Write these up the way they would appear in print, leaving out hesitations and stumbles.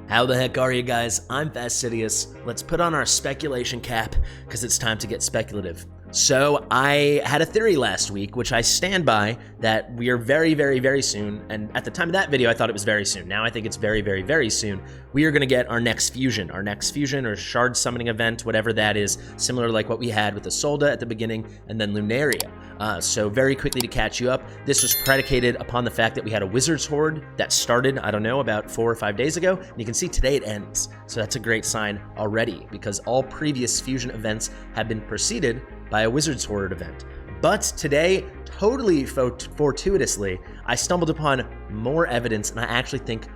How the heck are you guys? I'm Fastidious. Let's put on our speculation cap because it's time to get speculative. So I had a theory last week, which I stand by, that we are very, very, very soon, and at the time of that video, I thought it was very soon. Now I think it's very, very, very soon. We are going to get our next fusion or shard summoning event, whatever that is, similar like what we had with the Solda at the beginning, and then Lunaria. So very quickly to catch you up, this was predicated upon the fact that we had a Wizard's Horde that started, I don't know, about 4 or 5 days ago, and you can see today it ends. So that's a great sign already, because all previous fusion events have been preceded by a Wizard's Horde event. But today, totally fortuitously, I stumbled upon more evidence, and I actually think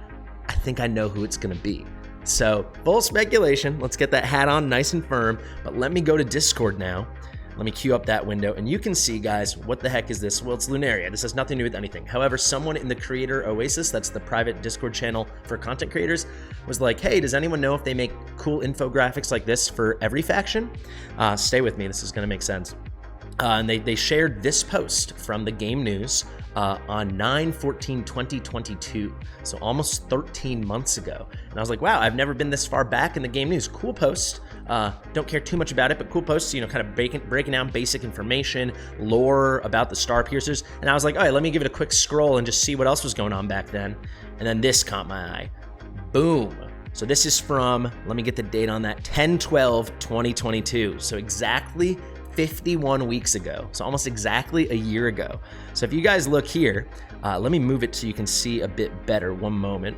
I know who it's gonna be. So, full speculation, let's get that hat on nice and firm, but let me go to Discord now. Let me queue up that window, and you can see, guys, what the heck is this? Well, it's Lunaria. This has nothing to do with anything. However, someone in the Creator Oasis, that's the private Discord channel for content creators, was like, hey, does anyone know if they make cool infographics like this for every faction? Stay with me. This is going to make sense. And they shared this post from the game news on 9/14/2022, so almost 13 months ago. And I was like, wow, I've never been this far back in the game news. Cool post. Don't care too much about it, but cool posts, you know, kind of breaking down basic information, lore about the Star Piercers. And I was like, all right, let me give it a quick scroll and just see what else was going on back then. And then this caught my eye. Boom. So this is from, let me get the date on that, 10/12/2022. So exactly 51 weeks ago, so almost exactly a year ago. So if you guys look here, let me move it so you can see a bit better. One moment.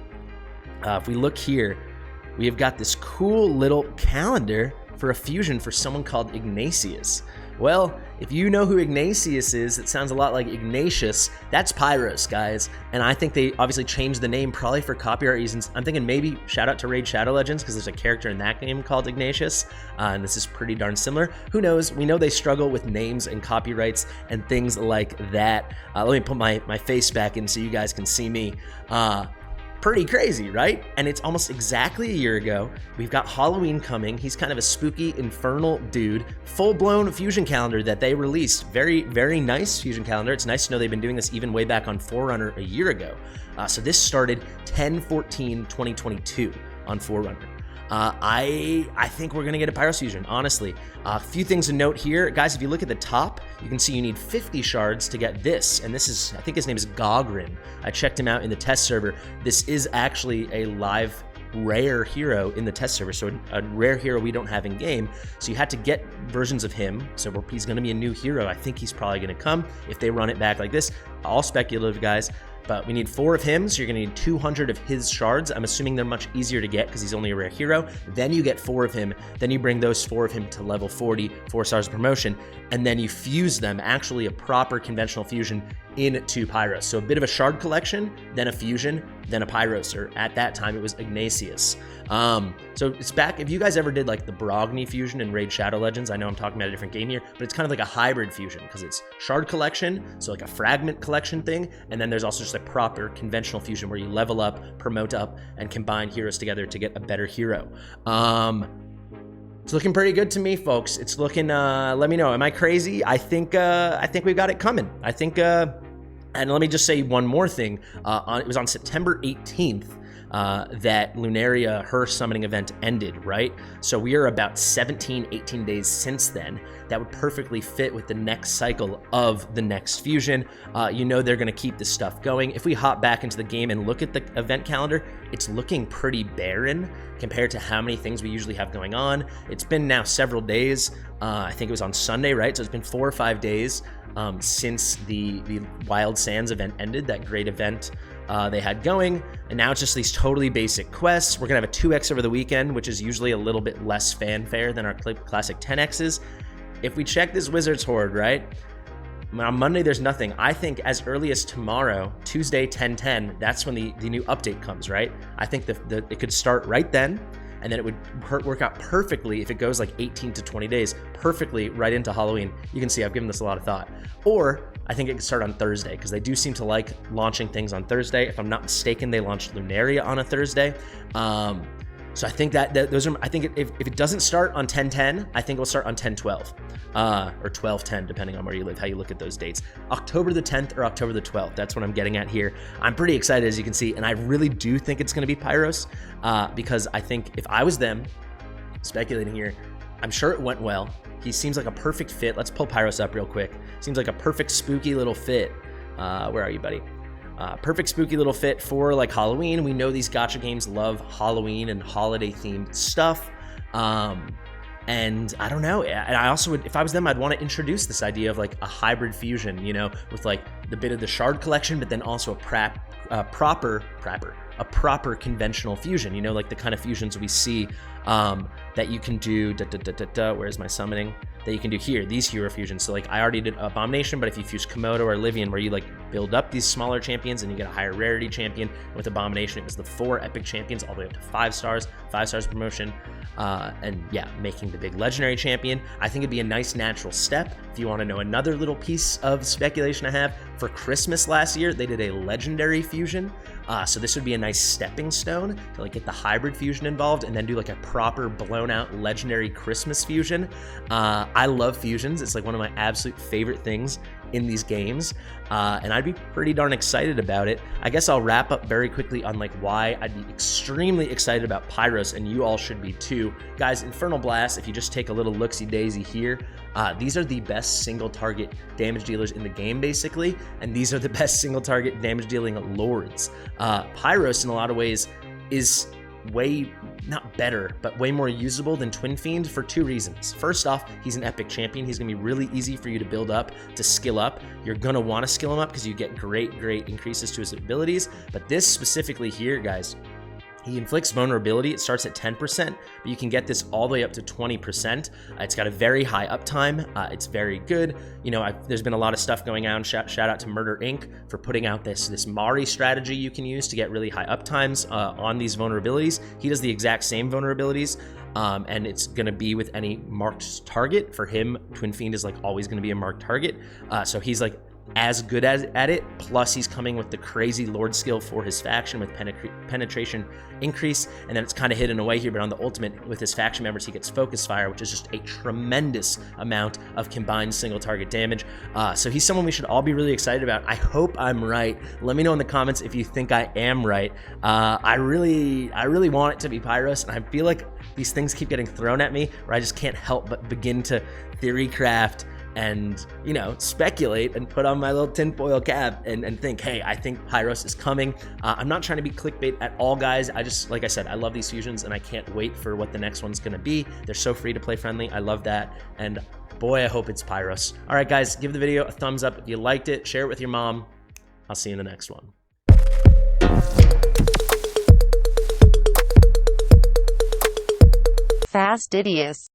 If we look here, we have got this cool little calendar for a fusion for someone called Ignatius. Well, if you know who Ignatius is, it sounds a lot like Ignatius. That's Pyros, guys. And I think they obviously changed the name probably for copyright reasons. I'm thinking maybe shout out to Raid Shadow Legends because there's a character in that game called Ignatius. And this is pretty darn similar. Who knows? We know they struggle with names and copyrights and things like that. Let me put my face back in so you guys can see me. Pretty crazy, right? And it's almost exactly a year ago. We've got Halloween coming. He's kind of a spooky, infernal dude. Full-blown fusion calendar that they released. Very, very nice fusion calendar. It's nice to know they've been doing this even way back on Forerunner a year ago. So this started 10/14/2022 on Forerunner. I think we're gonna get a Pyros fusion, honestly. A few things to note here. Guys, if you look at the top, you can see you need 50 shards to get this. And this is, I think his name is Gogrin. I checked him out in the test server. This is actually a live rare hero in the test server, so a rare hero we don't have in game. So you had to get versions of him. So he's gonna be a new hero. I think he's probably gonna come if they run it back like this. All speculative, guys. But we need 4 of him, so you're gonna need 200 of his shards. I'm assuming they're much easier to get because he's only a rare hero. Then you get 4 of him, then you bring those 4 of him to level 40, 4 stars of promotion, and then you fuse them, actually a proper conventional fusion, into Pyros. So a bit of a shard collection, then a fusion, then a Pyros, or at that time it was Ignatius. So it's back, if you guys ever did like the Brogni fusion in Raid Shadow Legends, I know I'm talking about a different game here, but it's kind of like a hybrid fusion because it's shard collection, so like a fragment collection thing, and then there's also just a proper conventional fusion where you level up, promote up, and combine heroes together to get a better hero. It's looking pretty good to me, folks. It's looking, let me know, am I crazy? I think we've got it coming. And let me just say one more thing. It was on September 18th that Lunaria, her summoning event ended, right? So we are about 17, 18 days since then. That would perfectly fit with the next cycle of the next fusion. You know they're gonna keep this stuff going. If we hop back into the game and look at the event calendar, it's looking pretty barren compared to how many things we usually have going on. It's been now several days. I think it was on Sunday, right? So it's been 4 or 5 days since the Wild Sands event ended, that great event they had going, and now it's just these totally basic quests. We're gonna have a 2x over the weekend, which is usually a little bit less fanfare than our classic 10x's. If we check this Wizard's Horde, right, on Monday there's nothing. I think as early as tomorrow, Tuesday 10/10, that's when the new update comes, right? I think it could start right then, and then it would work out perfectly if it goes like 18 to 20 days, perfectly right into Halloween. You can see I've given this a lot of thought. Or I think it could start on Thursday because they do seem to like launching things on Thursday. If I'm not mistaken, they launched Lunaria on a Thursday. So I think that those are, I think if it doesn't start on 10/10, I think it'll start on 10/12, or 12/10, depending on where you live, how you look at those dates. October the 10th or October the 12th. That's what I'm getting at here. I'm pretty excited, as you can see, and I really do think it's going to be Pyros, because I think if I was them, speculating here, I'm sure it went well. He seems like a perfect fit. Let's pull Pyros up real quick. Seems like a perfect spooky little fit. Where are you, buddy? Perfect spooky little fit for like Halloween. We know these gacha games love Halloween and holiday themed stuff. And I don't know. And I also would, if I was them, I'd want to introduce this idea of like a hybrid fusion, you know, with like the bit of the shard collection, but then also a proper conventional fusion, you know, like the kind of fusions we see that you can do, where's my summoning? That you can do here, these hero fusions. So like I already did Abomination, but if you fuse Komodo or Livian, where you like build up these smaller champions and you get a higher rarity champion, with Abomination, it was the 4 epic champions all the way up to 5 stars promotion. And yeah, making the big legendary champion. I think it'd be a nice natural step. If you want to know another little piece of speculation I have, for Christmas last year, they did a legendary fusion. So this would be a nice stepping stone to like get the hybrid fusion involved and then do like a proper blown out legendary Christmas fusion. I love fusions. It's like one of my absolute favorite things in these games, and I'd be pretty darn excited about it. I guess I'll wrap up very quickly on like why I'd be extremely excited about Pyros, and you all should be too. Guys, Infernal Blast, if you just take a little look-see-daisy here, these are the best single target damage dealers in the game, basically, and these are the best single target damage dealing lords. Pyros, in a lot of ways, is way, not better, but way more usable than Twin Fiend for 2 reasons. First off, he's an epic champion. He's gonna be really easy for you to build up, to skill up. You're gonna wanna skill him up because you get great increases to his abilities. But this specifically here, guys, he inflicts vulnerability. It starts at 10%, but you can get this all the way up to 20%. It's got a very high uptime. It's very good. You know, there's been a lot of stuff going on. Shout out to Murder Inc. for putting out this Mari strategy you can use to get really high uptimes on these vulnerabilities. He does the exact same vulnerabilities, and it's going to be with any marked target. For him, Twin Fiend is like always going to be a marked target. So he's like as good at it, plus he's coming with the crazy Lord skill for his faction with penetration increase, and then it's kind of hidden away here, but on the ultimate with his faction members he gets Focus Fire, which is just a tremendous amount of combined single target damage. So he's someone we should all be really excited about. I hope I'm right. Let me know in the comments if you think I am right. I really want it to be Pyros, and I feel like these things keep getting thrown at me where I just can't help but begin to theory craft and, you know, speculate and put on my little tinfoil cap and think, hey, I think Pyros is coming. I'm not trying to be clickbait at all, guys. I just, like I said, I love these fusions and I can't wait for what the next one's gonna be. They're so free to play friendly. I love that. And boy, I hope it's Pyros. All right, guys, give the video a thumbs up if you liked it. Share it with your mom. I'll see you in the next one. Fastidious.